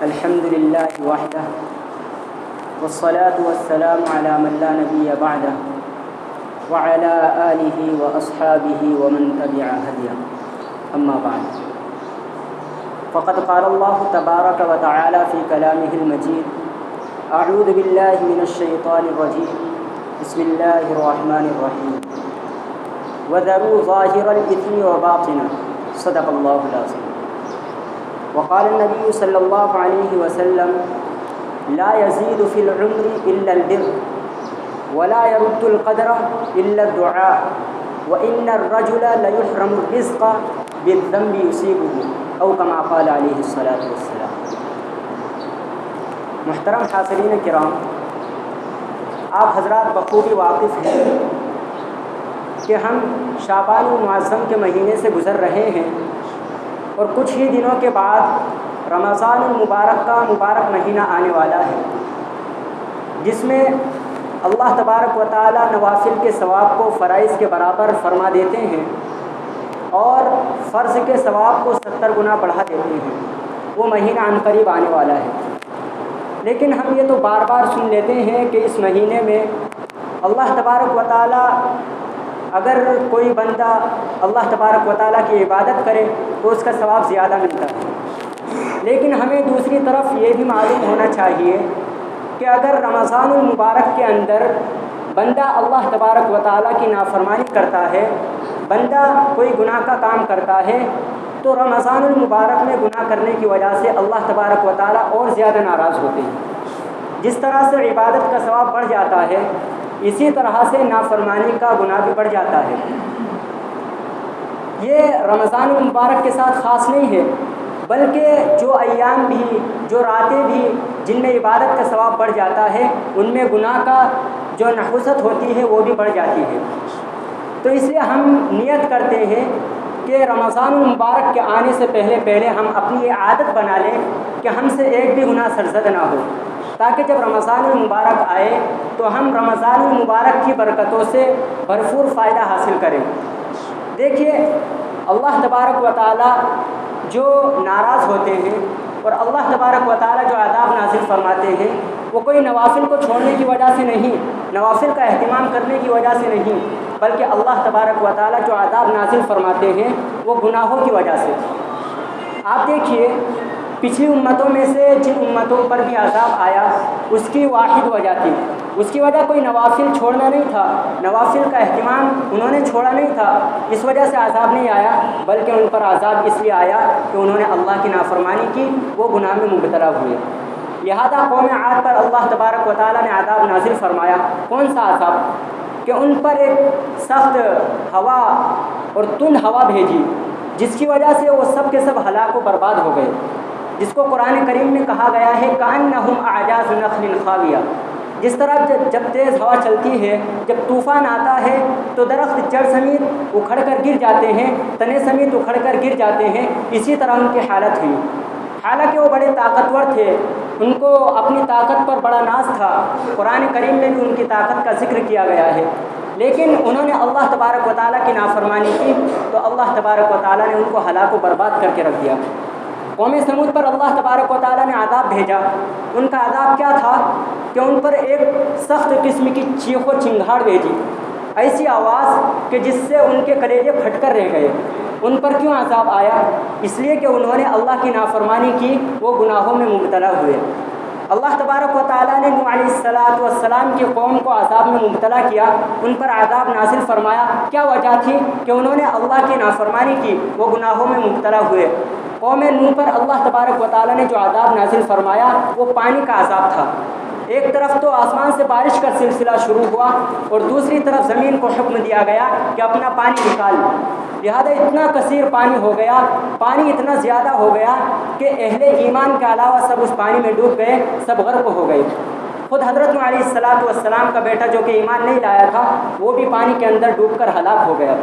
الحمد لله وحده والصلاة والسلام على من لا نبي بعده وعلى آله وأصحابه ومن تبع هديه أما بعد فقد قال الله تبارك وتعالى في كلامه المجيد أعوذ بالله من الشيطان الرجيم بسم الله الرحمن الرحيم وذروا ظاهر الإثم وباطنه صدق الله العظيم وقال النبي صلى الله عليه وسلم لا يزيد في العمر إلا البر ولا يرد القدر إلا الدعاء وإن الرجل ليحرم الرزق بالذنب يصيبه أو كما قال عليه الصلاة والسلام۔ محترم حاضرین کرام، آپ حضرات بخوبی واقف ہیں کہ ہم شعبان المعظم کے مہینے سے گزر رہے ہیں اور کچھ ہی دنوں کے بعد رمضان المبارک کا مبارک مہینہ آنے والا ہے، جس میں اللہ تبارک و تعالی نوافل کے ثواب کو فرائض کے برابر فرما دیتے ہیں اور فرض کے ثواب کو 70 گنا بڑھا دیتے ہیں۔ وہ مہینہ عن قریب آنے والا ہے، لیکن ہم یہ تو بار بار سن لیتے ہیں کہ اس مہینے میں اللہ تبارک و تعالی اگر کوئی بندہ اللہ تبارک و تعالیٰ کی عبادت کرے تو اس کا ثواب زیادہ ملتا ہے، لیکن ہمیں دوسری طرف یہ بھی معلوم ہونا چاہیے کہ اگر رمضان المبارک کے اندر بندہ اللہ تبارک و تعالیٰ کی نافرمانی کرتا ہے، بندہ کوئی گناہ کا کام کرتا ہے، تو رمضان المبارک میں گناہ کرنے کی وجہ سے اللہ تبارک و تعالیٰ اور زیادہ ناراض ہوتے ہیں۔ جس طرح سے عبادت کا ثواب بڑھ جاتا ہے، اسی طرح سے نافرمانی کا گناہ بھی بڑھ جاتا ہے۔ یہ رمضان المبارک کے ساتھ خاص نہیں ہے، بلکہ جو ایام بھی، جو راتیں بھی جن میں عبادت کا ثواب بڑھ جاتا ہے، ان میں گناہ کا جو نحوست ہوتی ہے وہ بھی بڑھ جاتی ہے۔ تو اس لیے ہم نیت کرتے ہیں کہ رمضان المبارک کے آنے سے پہلے ہم اپنی یہ عادت بنا لیں کہ ہم سے ایک بھی گناہ سرزد نہ ہو، تاکہ جب رمضان المبارک آئے تو ہم رمضان المبارک کی برکتوں سے بھرپور فائدہ حاصل کریں۔ دیکھیے، اللہ تبارک و تعالی جو ناراض ہوتے ہیں اور اللہ تبارک و تعالی جو عذاب نازل فرماتے ہیں، وہ کوئی نوافل کو چھوڑنے کی وجہ سے نہیں، نوافل کا اہتمام کرنے کی وجہ سے نہیں، بلکہ اللہ تبارک و تعالی جو عذاب نازل فرماتے ہیں وہ گناہوں کی وجہ سے۔ آپ دیکھیے، پچھلی امتوں میں سے جن امتوں پر بھی عذاب آیا اس کی واحد وجہ تھی، اس کی وجہ کوئی نوافل چھوڑنا نہیں تھا، نوافل کا اہتمام انہوں نے چھوڑا نہیں تھا، اس وجہ سے عذاب نہیں آیا، بلکہ ان پر عذاب اس لیے آیا کہ انہوں نے اللہ کی نافرمانی کی، وہ گناہ میں مبتلا ہوئے۔ لہذا قوم عاد پر اللہ تبارک و تعالیٰ نے عذاب نازل فرمایا۔ کون سا عذاب؟ کہ ان پر ایک سخت ہوا اور تند ہوا بھیجی، جس کی وجہ سے وہ سب کے سب ہلاک و برباد ہو گئے، جس کو قرآن کریم میں کہا گیا ہے کأنہم اعجاز نخل خاویہ۔ جس طرح جب تیز ہوا چلتی ہے، جب طوفان آتا ہے تو درخت جڑ سمیت اکھڑ کر گر جاتے ہیں، تنے سمیت اکھڑ کر گر جاتے ہیں، اسی طرح ان کی حالت ہوئی۔ حالانکہ وہ بڑے طاقتور تھے، ان کو اپنی طاقت پر بڑا ناز تھا، قرآن کریم میں بھی ان کی طاقت کا ذکر کیا گیا ہے، لیکن انہوں نے اللہ تبارک و تعالیٰ کی نافرمانی کی تو اللہ تبارک و تعالیٰ نے ان کو ہلاک و برباد کر کے رکھ دیا۔ قوم سمود پر اللہ تبارک و تعالیٰ نے عذاب بھیجا۔ ان کا عذاب کیا تھا کہ ان پر ایک سخت قسم کی چیخ و چنگھاڑ بھیجی، ایسی آواز کہ جس سے ان کے کلیجے پھٹ کر رہ گئے۔ ان پر کیوں عذاب آیا؟ اس لیے کہ انہوں نے اللہ کی نافرمانی کی، وہ گناہوں میں مبتلا ہوئے۔ اللہ تبارک و تعالیٰ نے نوح علیہ السلام کی قوم کو عذاب میں مبتلا کیا، ان پر عذاب نازل فرمایا۔ کیا وجہ تھی؟ کہ انہوں نے اللہ کی نافرمانی کی، وہ گناہوں میں مبتلا ہوئے۔ قوم نوح پر اللہ تبارک و تعالیٰ نے جو عذاب نازل فرمایا وہ پانی کا عذاب تھا۔ ایک طرف تو آسمان سے بارش کا سلسلہ شروع ہوا اور دوسری طرف زمین کو حکم دیا گیا کہ اپنا پانی نکال، لہذا اتنا کثیر پانی ہو گیا، پانی اتنا زیادہ ہو گیا کہ اہل ایمان کے علاوہ سب اس پانی میں ڈوب گئے، سب غرق ہو گئے۔ خود حضرت نوح علیہ السلام کا بیٹا جو کہ ایمان نہیں لایا تھا وہ بھی پانی کے اندر ڈوب کر ہلاک ہو گیا۔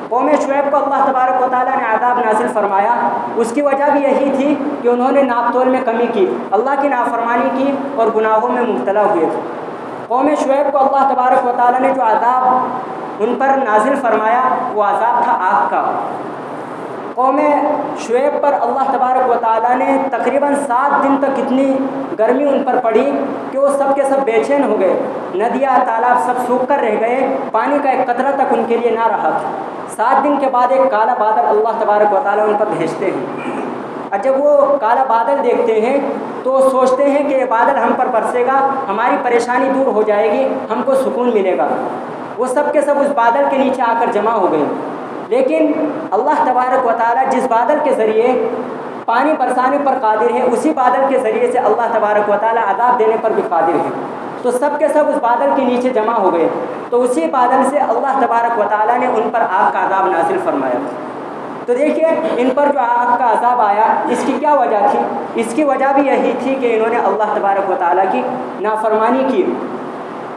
قوم شعیب کو اللہ تبارک و تعالیٰ نے عذاب نازل فرمایا، اس کی وجہ بھی یہی تھی کہ انہوں نے ناپ تول میں کمی کی، اللہ کی نافرمانی کی اور گناہوں میں مبتلا ہوئے۔ قوم شعیب کو اللہ تبارک و تعالیٰ نے جو عذاب ان پر نازل فرمایا وہ عذاب تھا آگ کا۔ قوم شعیب پر اللہ تبارک و تعالیٰ نے تقریباً 7 دن تک اتنی گرمی ان پر پڑی کہ وہ سب کے سب بے چین ہو گئے، ندیاں تالاب سب سوکھ کر رہ گئے، پانی کا ایک قطرہ تک ان کے لیے نہ رہا تھا۔ 7 دن کے بعد ایک کالا بادل اللہ تبارک و تعالیٰ ان پر بھیجتے ہیں، اور جب وہ کالا بادل دیکھتے ہیں تو سوچتے ہیں کہ یہ بادل ہم پر برسے گا، ہماری پریشانی دور ہو جائے گی، ہم کو سکون ملے گا۔ وہ سب کے سب اس بادل کے نیچے آ کر جمع ہو گئے، لیکن اللہ تبارک و تعالیٰ جس بادل کے ذریعے پانی برسانے پر قادر ہے، اسی بادل کے ذریعے سے اللہ تبارک و تعالیٰ عذاب دینے پر بھی قادر ہے۔ تو سب کے سب اس بادل کے نیچے جمع ہو گئے، تو اسی بادل سے اللہ تبارک و تعالیٰ نے ان پر آگ کا عذاب نازل فرمایا۔ تو دیکھیے ان پر جو آگ کا عذاب آیا، اس کی کیا وجہ تھی؟ اس کی وجہ بھی یہی تھی کہ انہوں نے اللہ تبارک و تعالیٰ کی نافرمانی کی۔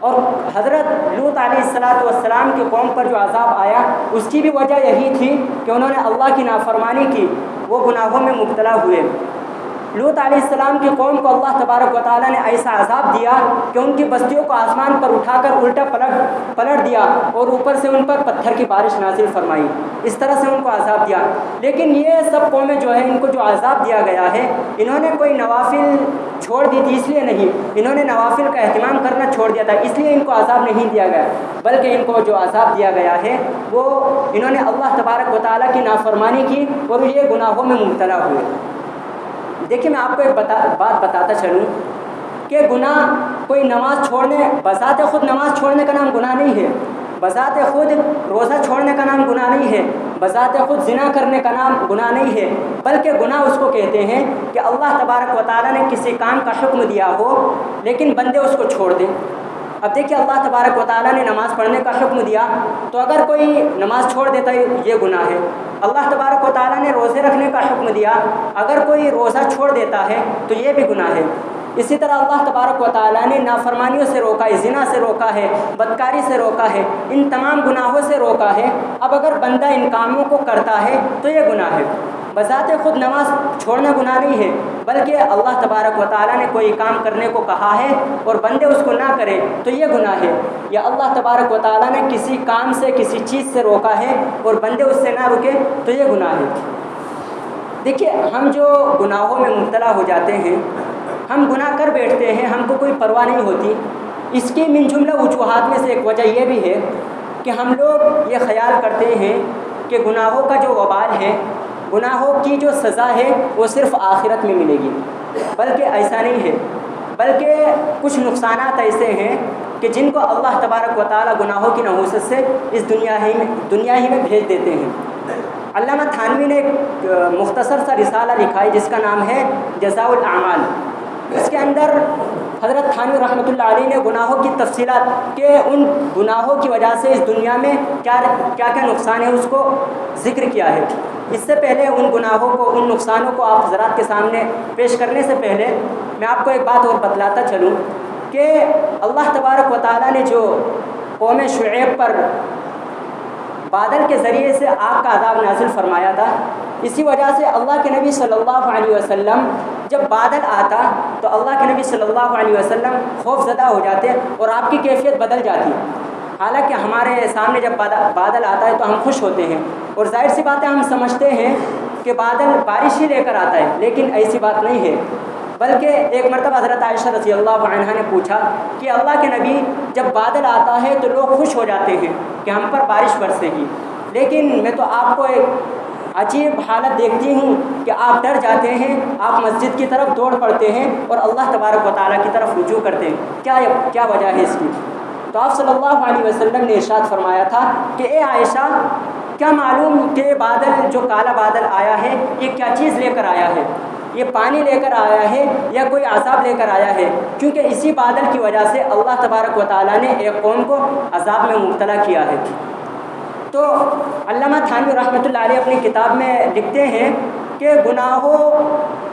اور حضرت لوط علیہ السلام کے قوم پر جو عذاب آیا، اس کی بھی وجہ یہی تھی کہ انہوں نے اللہ کی نافرمانی کی، وہ گناہوں میں مبتلا ہوئے۔ لوط علیہ السلام کی قوم کو اللہ تبارک و تعالیٰ نے ایسا عذاب دیا کہ ان کی بستیوں کو آسمان پر اٹھا کر الٹا پلٹ دیا اور اوپر سے ان پر پتھر کی بارش نازل فرمائی، اس طرح سے ان کو عذاب دیا۔ لیکن یہ سب قومیں جو ہیں، ان کو جو عذاب دیا گیا ہے، انہوں نے کوئی نوافل چھوڑ دی تھی، اس لیے نہیں، انہوں نے نوافل کا اہتمام کرنا چھوڑ دیا تھا، اس لیے ان کو عذاب نہیں دیا گیا، بلکہ ان کو جو عذاب دیا گیا ہے وہ انہوں نے اللہ تبارک و تعالیٰ کی نافرمانی کی اور یہ گناہوں میں مبتلا ہوئے۔ دیکھیے میں آپ کو ایک بات بتاتا چلوں کہ گناہ کوئی نماز چھوڑنے، بذات خود نماز چھوڑنے کا نام گناہ نہیں ہے، بذات خود روزہ چھوڑنے کا نام گناہ نہیں ہے، بذات خود زنا کرنے کا نام گناہ نہیں ہے، بلکہ گناہ اس کو کہتے ہیں کہ اللہ تبارک و تعالیٰ نے کسی کام کا حکم دیا ہو لیکن بندے اس کو چھوڑ دیں۔ اب دیکھیے اللہ تبارک و تعالیٰ نے نماز پڑھنے کا حکم دیا، تو اگر کوئی نماز چھوڑ دیتا ہے یہ گناہ ہے۔ اللہ تبارک و تعالیٰ نے روزے رکھنے کا حکم دیا، اگر کوئی روزہ چھوڑ دیتا ہے تو یہ بھی گناہ ہے۔ اسی طرح اللہ تبارک و تعالیٰ نے نافرمانیوں سے روکا ہے، زنا سے روکا ہے، بدکاری سے روکا ہے، ان تمام گناہوں سے روکا ہے۔ اب اگر بندہ ان کاموں کو کرتا ہے تو یہ گناہ ہے۔ بذات خود نماز چھوڑنا گناہ نہیں ہے، بلکہ اللہ تبارک و تعالیٰ نے کوئی کام کرنے کو کہا ہے اور بندے اس کو نہ کرے تو یہ گناہ ہے، یا اللہ تبارک و تعالیٰ نے کسی کام سے، کسی چیز سے روکا ہے اور بندے اس سے نہ رکے تو یہ گناہ ہے۔ دیکھیے ہم جو گناہوں میں مبتلا ہو جاتے ہیں، ہم گناہ کر بیٹھتے ہیں، ہم کو کوئی پرواہ نہیں ہوتی۔ اس کی من جملہ وجوہات میں سے ایک وجہ یہ بھی ہے کہ ہم لوگ یہ خیال کرتے ہیں کہ گناہوں کا جو وبال ہے، گناہوں کی جو سزا ہے وہ صرف آخرت میں ملے گی، بلکہ ایسا نہیں ہے، بلکہ کچھ نقصانات ایسے ہیں کہ جن کو اللہ تبارک و تعالیٰ گناہوں کی نحوست سے اس دنیا ہی میں بھیج دیتے ہیں۔ علامہ تھانوی نے ایک مختصر سا رسالہ لکھا ہے جس کا نام ہے جزاء الاعمال۔ اس کے اندر حضرت تھانوی رحمۃ اللہ علیہ نے گناہوں کی تفصیلات کہ ان گناہوں کی وجہ سے اس دنیا میں کیا کیا نقصان ہے اس کو ذکر کیا ہے۔ اس سے پہلے ان گناہوں کو، ان نقصانوں کو آپ حضرات کے سامنے پیش کرنے سے پہلے میں آپ کو ایک بات اور بتلاتا چلوں کہ اللہ تبارک و تعالیٰ نے جو قوم شعیب پر بادل کے ذریعے سے آگ کا عذاب نازل فرمایا تھا، اسی وجہ سے اللہ کے نبی صلی اللہ علیہ وسلم جب بادل آتا تو اللہ کے نبی صلی اللہ علیہ وسلم خوف زدہ ہو جاتے اور آپ کی کیفیت بدل جاتی۔ حالانکہ ہمارے سامنے جب بادل آتا ہے تو ہم خوش ہوتے ہیں، اور ظاہر سی بات ہے ہم سمجھتے ہیں کہ بادل بارش ہی لے کر آتا ہے، لیکن ایسی بات نہیں ہے۔ بلکہ ایک مرتبہ حضرت عائشہ رضی اللہ عنہا نے پوچھا کہ اللہ کے نبی جب بادل آتا ہے تو لوگ خوش ہو جاتے ہیں کہ ہم پر بارش برسے گی، لیکن میں تو آپ کو ایک عجیب حالت دیکھتی ہوں کہ آپ ڈر جاتے ہیں، آپ مسجد کی طرف دوڑ پڑتے ہیں اور اللہ تبارک و تعالیٰ کی طرف رجوع کرتے ہیں، کیا وجہ ہے اس کی؟ تو آپ صلی اللہ علیہ وسلم نے ارشاد فرمایا تھا کہ اے عائشہ، کیا معلوم کہ بادل جو کالا بادل آیا ہے یہ کیا چیز لے کر آیا ہے؟ یہ پانی لے کر آیا ہے یا کوئی عذاب لے کر آیا ہے؟ کیونکہ اسی بادل کی وجہ سے اللہ تبارک و تعالیٰ نے ایک قوم کو عذاب میں مبتلا کیا ہے۔ تو علامہ تھانوی رحمۃ اللہ علیہ اپنی کتاب میں لکھتے ہیں کہ گناہوں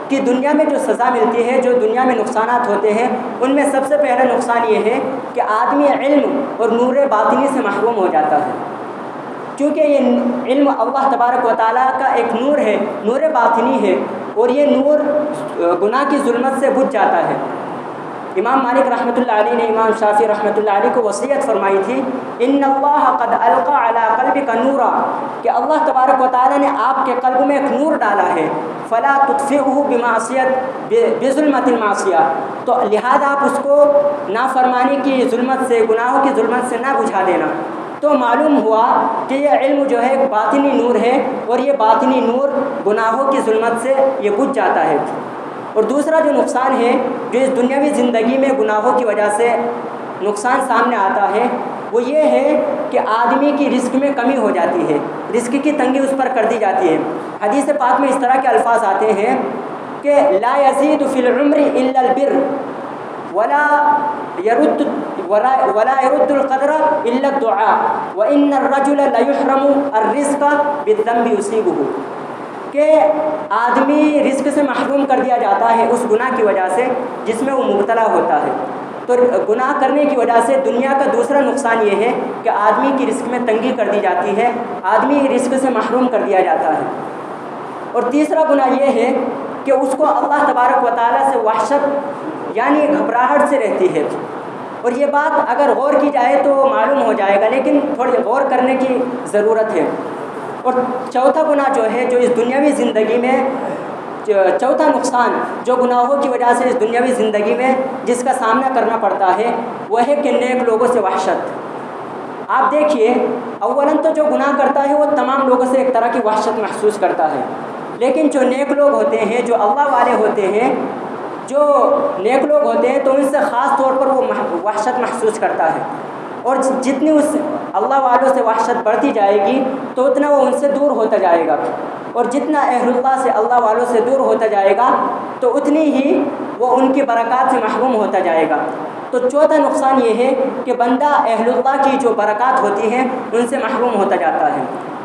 کی دنیا میں جو سزا ملتی ہے، جو دنیا میں نقصانات ہوتے ہیں، ان میں سب سے پہلا نقصان یہ ہے کہ آدمی علم اور نور باطنی سے محروم ہو جاتا ہے، کیونکہ یہ علم اللہ تبارک و تعالیٰ کا ایک نور ہے، نور باطنی ہے، اور یہ نور گناہ کی ظلمت سے بجھ جاتا ہے۔ امام مالک رحمۃ اللہ علیہ نے امام شافعی رحمۃ اللہ علیہ کو وصیت فرمائی تھی، ان اللہ قد القى علی قلبک نورا، کہ اللہ تبارک و تعالیٰ نے آپ کے قلب میں ایک نور ڈالا ہے، فلا تطفئه بمعصیت بظلمۃ المعصیہ، تو لہذا آپ اس کو نافرمانی کی ظلمت سے، گناہوں کی ظلمت سے نہ بجھا دینا۔ تو معلوم ہوا کہ یہ علم جو ہے ایک باطنی نور ہے، اور یہ باطنی نور گناہوں کی ظلمت سے یہ بجھ جاتا ہے۔ اور دوسرا جو نقصان ہے جو اس دنیاوی زندگی میں گناہوں کی وجہ سے نقصان سامنے آتا ہے، وہ یہ ہے کہ آدمی کی رزق میں کمی ہو جاتی ہے، رزق کی تنگی اس پر کر دی جاتی ہے۔ حدیث پاک میں اس طرح کے الفاظ آتے ہیں کہ لا یزید فی العمر الا البر ولا يرد القدر الا الدعاء وان الرجل ليحرم الرزق بالذنب يصيبه، کہ آدمی رزق سے محروم کر دیا جاتا ہے اس گناہ کی وجہ سے جس میں وہ مبتلا ہوتا ہے۔ تو گناہ کرنے کی وجہ سے دنیا کا دوسرا نقصان یہ ہے کہ آدمی کی رزق میں تنگی کر دی جاتی ہے، آدمی رزق سے محروم کر دیا جاتا ہے۔ اور تیسرا گناہ یہ ہے کہ اس کو اللہ تبارک و تعالیٰ سے وحشت یعنی گھبراہٹ سے رہتی ہے۔ اور یہ بات اگر غور کی جائے تو معلوم ہو جائے گا، لیکن تھوڑی غور کرنے کی ضرورت ہے۔ اور چوتھا گناہ جو ہے جو اس دنیاوی زندگی میں چوتھا نقصان جو گناہوں کی وجہ سے اس دنیاوی زندگی میں جس کا سامنا کرنا پڑتا ہے وہ ہے کہ نیک لوگوں سے وحشت۔ آپ دیکھیے، اولاً تو جو گناہ کرتا ہے وہ تمام لوگوں سے ایک طرح کی وحشت محسوس کرتا ہے، لیکن جو نیک لوگ ہوتے ہیں، جو اللہ والے ہوتے ہیں، جو نیک لوگ ہوتے ہیں تو ان سے خاص طور پر وہ وحشت محسوس کرتا ہے۔ اور جتنی اس اللہ والوں سے وحشت بڑھتی جائے گی تو اتنا وہ ان سے دور ہوتا جائے گا، اور جتنا اہل اللہ سے، اللہ والوں سے دور ہوتا جائے گا تو اتنی ہی وہ ان کی برکات سے محروم ہوتا جائے گا۔ تو چوتھا نقصان یہ ہے کہ بندہ اہل اللہ کی جو برکات ہوتی ہیں ان سے محروم ہوتا جاتا ہے۔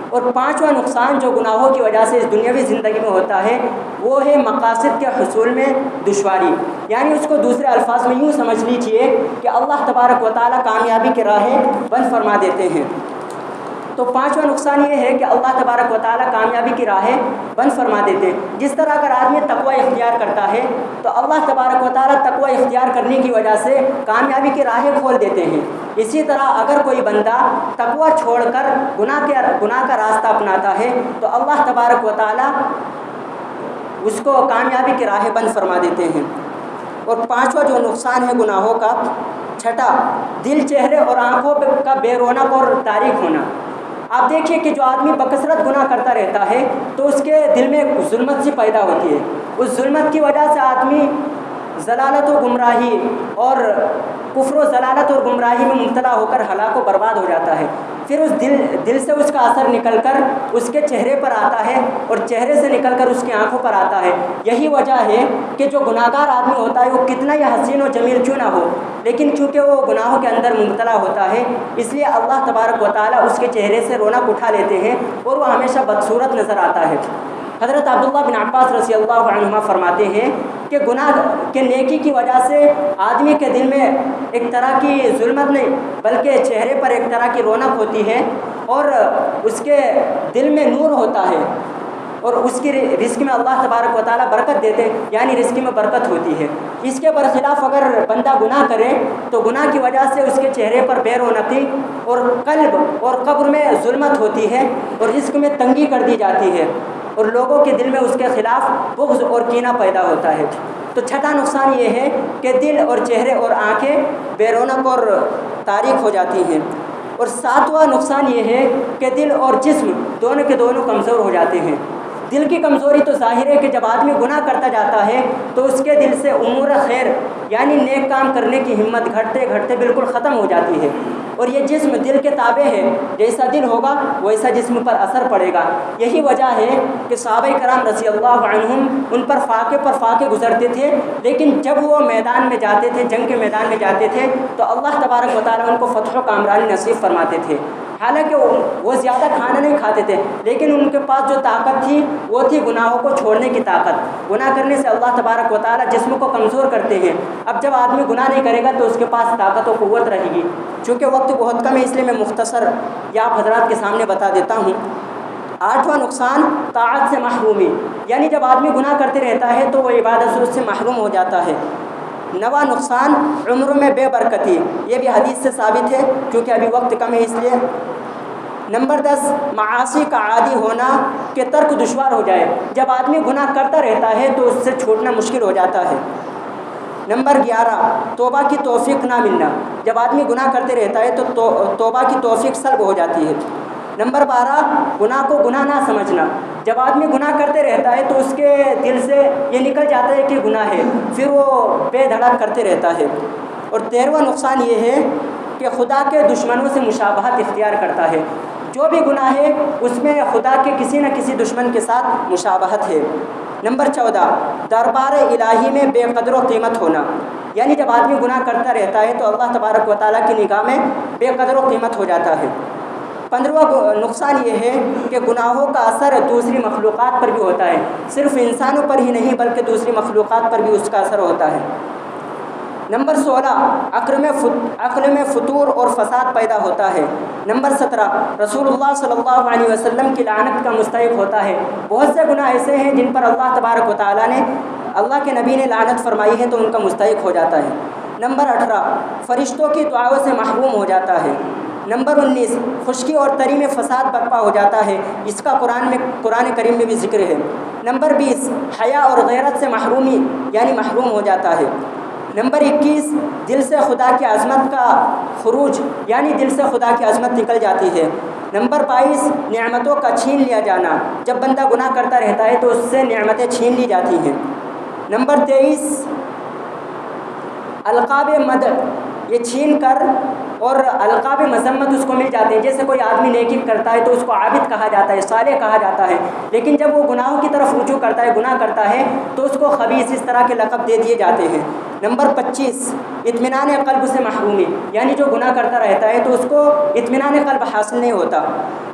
اور پانچواں نقصان جو گناہوں کی وجہ سے اس دنیاوی زندگی میں ہوتا ہے وہ ہے مقاصد کے حصول میں دشواری، یعنی اس کو دوسرے الفاظ میں یوں سمجھ لیجیے کہ اللہ تبارک و تعالیٰ کامیابی کے راہیں بند فرما دیتے ہیں۔ تو پانچواں نقصان یہ ہے کہ اللہ تبارک و تعالیٰ کامیابی کی راہیں بند فرما دیتے ہیں۔ جس طرح اگر آدمی تقوی اختیار کرتا ہے تو اللہ تبارک و تعالیٰ تقوی اختیار کرنے کی وجہ سے کامیابی کی راہیں کھول دیتے ہیں۔ اسی طرح اگر کوئی بندہ تقوی چھوڑ کر گناہ کا راستہ اپناتا ہے تو اللہ تبارک و تعالیٰ اس کو کامیابی کی راہیں بند فرما دیتے ہیں۔ اور پانچواں جو نقصان ہے گناہوں کا، چھٹا، دل، چہرے اور آنکھوں کا بے رونق اور تاریک ہونا۔ آپ دیکھیے کہ جو آدمی بکثرت گناہ کرتا رہتا ہے تو اس کے دل میں ظلمت سی پیدا ہوتی ہے، اس ظلمت کی وجہ سے آدمی ضلالت و گمراہی اور کفر و ضلالت اور گمراہی میں مبتلا ہو کر ہلاک و برباد ہو جاتا ہے۔ پھر اس دل سے اس کا اثر نکل کر اس کے چہرے پر آتا ہے اور چہرے سے نکل کر اس کی آنکھوں پر آتا ہے۔ یہی وجہ ہے کہ جو گناہ گار آدمی ہوتا ہے وہ کتنا ہی حسین و جمیل کیوں نہ ہو، لیکن چونکہ وہ گناہوں کے اندر مبتلا ہوتا ہے اس لیے اللہ تبارک و تعالیٰ اس کے چہرے سے رونق اٹھا لیتے ہیں اور وہ ہمیشہ بدصورت نظر آتا ہے۔ حضرت عبداللہ بن عباس رضی اللہ عنہما فرماتے ہیں کہ گناہ کے نیکی کی وجہ سے آدمی کے دل میں ایک طرح کی ظلمت نہیں بلکہ چہرے پر ایک طرح کی رونق ہوتی ہے اور اس کے دل میں نور ہوتا ہے، اور اس کی رزق میں اللہ تبارک و تعالیٰ برکت دیتے ہیں، یعنی رزق میں برکت ہوتی ہے۔ اس کے برخلاف اگر بندہ گناہ کرے تو گناہ کی وجہ سے اس کے چہرے پر بے رونقی اور قلب اور قبر میں ظلمت ہوتی ہے اور رزق میں تنگی کر دی جاتی ہے، اور لوگوں کے دل میں اس کے خلاف بغض اور کینہ پیدا ہوتا ہے۔ تو چھٹا نقصان یہ ہے کہ دل اور چہرے اور آنکھیں بے رونق اور تاریک ہو جاتی ہیں۔ اور ساتواں نقصان یہ ہے کہ دل اور جسم دونوں کے دونوں کمزور ہو جاتے ہیں۔ دل کی کمزوری تو ظاہر ہے کہ جب آدمی گناہ کرتا جاتا ہے تو اس کے دل سے امور خیر یعنی نیک کام کرنے کی ہمت گھٹتے گھٹتے بالکل ختم ہو جاتی ہے، اور یہ جسم دل کے تابع ہے، جیسا دل ہوگا ویسا جسم پر اثر پڑے گا۔ یہی وجہ ہے کہ صحابہ کرام رضی اللہ عنہم ان پر فاقے گزرتے تھے، لیکن جب وہ میدان میں جاتے تھے، جنگ کے میدان میں جاتے تھے تو اللہ تبارک و تعالیٰ ان کو فتح و کامرانی نصیب فرماتے تھے۔ حالانکہ وہ زیادہ کھانا نہیں کھاتے تھے، لیکن ان کے پاس جو طاقت تھی وہ تھی گناہوں کو چھوڑنے کی طاقت۔ گناہ کرنے سے اللہ تبارک و تعالیٰ جسم کو کمزور کرتے ہیں۔ اب جب آدمی گناہ نہیں کرے گا تو اس کے پاس طاقت و قوت رہے گی۔ چونکہ وقت بہت کم ہے اس لیے میں مختصر یا آپ حضرات کے سامنے بتا دیتا ہوں۔ آٹھواں نقصان طاعت سے محرومی، یعنی جب آدمی گناہ کرتے رہتا ہے تو وہ عبادت سے اس سے محروم ہو جاتا ہے۔ نواں نقصان عمر میں بے برکتی، یہ بھی حدیث سے ثابت ہے کیونکہ ابھی وقت کم ہے اس لیے۔ نمبر 10 معاصی کا عادی ہونا کہ ترک دشوار ہو جائے، جب آدمی گناہ کرتا رہتا ہے تو اس سے چھوڑنا مشکل ہو جاتا ہے۔ نمبر 11 توبہ کی توفیق نہ ملنا، جب آدمی گناہ کرتے رہتا ہے تو توبہ کی توفیق سلب ہو جاتی ہے۔ نمبر 12 گناہ کو گناہ نہ سمجھنا، جب آدمی گناہ کرتے رہتا ہے تو اس کے دل سے یہ نکل جاتا ہے کہ گناہ ہے، پھر وہ بے دھڑک کرتے رہتا ہے۔ اور 13واں نقصان یہ ہے کہ خدا کے دشمنوں سے مشابہت اختیار کرتا ہے، جو بھی گناہ ہے اس میں خدا کے کسی نہ کسی دشمن کے ساتھ مشابہت ہے۔ نمبر 14 دربار الہی میں بے قدر و قیمت ہونا، یعنی جب آدمی گناہ کرتا رہتا ہے تو اللہ تبارک و تعالیٰ کی نگاہ میں بے قدر و قیمت ہو جاتا ہے۔ 15واں نقصان یہ ہے کہ گناہوں کا اثر دوسری مخلوقات پر بھی ہوتا ہے، صرف انسانوں پر ہی نہیں بلکہ دوسری مخلوقات پر بھی اس کا اثر ہوتا ہے۔ نمبر 16 عقل میں فتور اور فساد پیدا ہوتا ہے۔ نمبر 17 رسول اللہ صلی اللہ علیہ وسلم کی لعنت کا مستحق ہوتا ہے، بہت سے گناہ ایسے ہیں جن پر اللہ تبارک و تعالیٰ نے، اللہ کے نبی نے لعنت فرمائی ہے تو ان کا مستحق ہو جاتا ہے۔ نمبر 18 فرشتوں کی دعاؤں سے محروم ہو جاتا ہے۔ نمبر 19 خشکی اور تری میں فساد برپا ہو جاتا ہے، اس کا قرآن کریم میں بھی ذکر ہے۔ نمبر 20 حیا اور غیرت سے محرومی یعنی محروم ہو جاتا ہے۔ نمبر 21 دل سے خدا کی عظمت کا خروج، یعنی دل سے خدا کی عظمت نکل جاتی ہے۔ نمبر 22 نعمتوں کا چھین لیا جانا، جب بندہ گناہ کرتا رہتا ہے تو اس سے نعمتیں چھین لی جاتی ہیں۔ نمبر 23 القاب مدح، یہ چھین کر اور القاب مذمت اس کو مل جاتے ہیں، جیسے کوئی آدمی نیکی کرتا ہے تو اس کو عابد کہا جاتا ہے، صالح کہا جاتا ہے، لیکن جب وہ گناہوں کی طرف رجوع کرتا ہے، گناہ کرتا ہے تو اس کو خبیث اس طرح کے لقب دے دیے جاتے ہیں۔ نمبر 25 اطمینان قلب سے محرومی، یعنی جو گناہ کرتا رہتا ہے تو اس کو اطمینان قلب حاصل نہیں ہوتا۔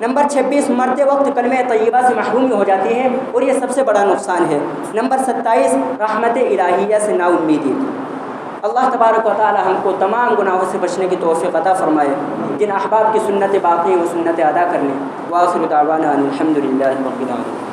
نمبر 26 مرتے وقت کلمہ طیبہ سے محرومی ہو جاتی ہے اور یہ سب سے بڑا نقصان ہے۔ نمبر 27 رحمت الہیہ سے نا امیدی۔ اللہ تبارک و تعالی ہم کو تمام گناہوں سے بچنے کی توفیق عطا فرمائے، جن احباب کی سنت باقی ہیں وہ سنت ادا کرنے۔ وآخر دعوانا ان الحمد للہ رب العالمین۔